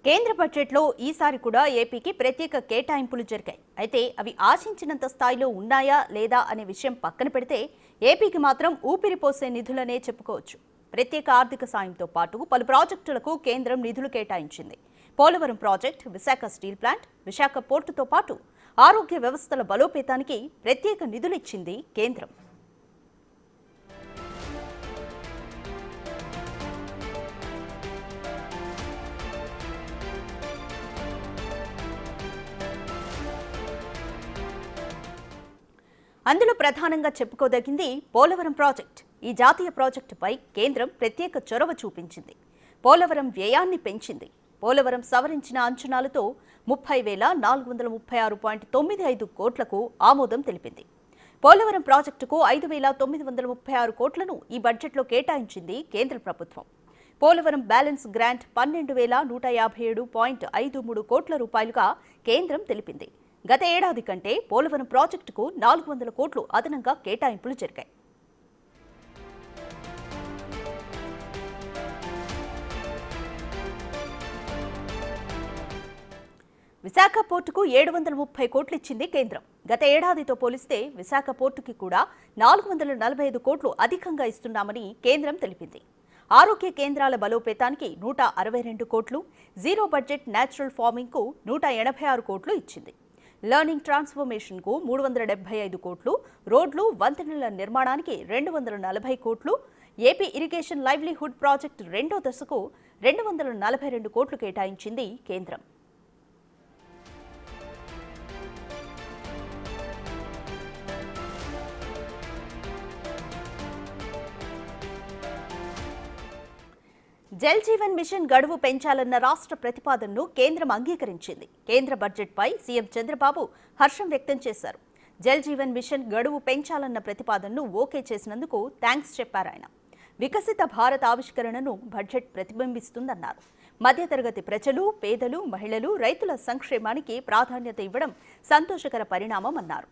కేంద్ర బడ్జెట్లో ఈసారి కూడా ఏపీకి ప్రత్యేక కేటాయింపులు జరిగాయి. అయితే అవి ఆశించినంత స్థాయిలో ఉన్నాయా లేదా అనే విషయం పక్కన పెడితే ఏపీకి మాత్రం ఊపిరిపోసే నిధులనే చెప్పుకోవచ్చు. ప్రత్యేక ఆర్థిక సాయంతో పాటు పలు ప్రాజెక్టులకు కేంద్రం నిధులు కేటాయించింది. Polavaram project, Visakha steel plant, Visakha పోర్టుతో పాటు ఆరోగ్య వ్యవస్థల బలోపేతానికి ప్రత్యేక నిధులిచ్చింది కేంద్రం. అందులో ప్రధానంగా చెప్పుకోదగింది పోలవరం ప్రాజెక్ట్. ఈ జాతీయ ప్రాజెక్టుపై కేంద్రం ప్రత్యేక చొరవ చూపించింది. పోలవరం వ్యయాన్ని పెంచింది. పోలవరం సవరించిన అంచనాలతో 30,436.95 కోట్లకు ఆమోదం తెలిపింది. పోలవరం ప్రాజెక్టుకు 5,936 కోట్లను ఈ బడ్జెట్లో కేటాయించింది కేంద్ర ప్రభుత్వం. పోలవరం బ్యాలెన్స్ గ్రాంట్ 12,157.53 కోట్ల రూపాయలుగా కేంద్రం తెలిపింది. గత ఏడాది కంటే పోలవరం ప్రాజెక్టుకు 400 కోట్లు అదనంగా కేటాయింపులు జరిగాయి. విశాఖ పోర్టుకు 730 కోట్లు ఇచ్చింది కేంద్రం. గత ఏడాదితో పోలిస్తే విశాఖ పోర్టుకి కూడా 445 కోట్లు అధికంగా ఇస్తున్నామని కేంద్రం తెలిపింది. ఆరోగ్య కేంద్రాల బలోపేతానికి 162 కోట్లు, జీరో బడ్జెట్ న్యాచురల్ ఫార్మింగ్కు 186 కోట్లు ఇచ్చింది. లర్నింగ్ ట్రాన్స్ఫర్మేషన్కు 375 కోట్లు, రోడ్లు, వంతెనల నిర్మాణానికి 240 కోట్లు, ఏపీ ఇరిగేషన్ లైవ్లీహుడ్ ప్రాజెక్టు రెండో దశకు 242 కోట్లు కేటాయించింది కేంద్రం. జల్ జీవన్ మిషన్ గడువు పెంచాలన్న రాష్ట్ర ప్రతిపాదనను కేంద్రం అంగీకరించింది. కేంద్ర బడ్జెట్పై సీఎం చంద్రబాబు హర్షం వ్యక్తం చేశారు. జల్ జీవన్ మిషన్ గడువు పెంచాలన్న ప్రతిపాదనను ఓకే చేసినందుకు థ్యాంక్స్ చెప్పారు ఆయన. వికసిత భారత్ ఆవిష్కరణను బడ్జెట్ ప్రతిబింబిస్తుందన్నారు. మధ్యతరగతి ప్రజలు, పేదలు, మహిళలు, రైతుల సంక్షేమానికి ప్రాధాన్యత ఇవ్వడం సంతోషకర పరిణామం అన్నారు.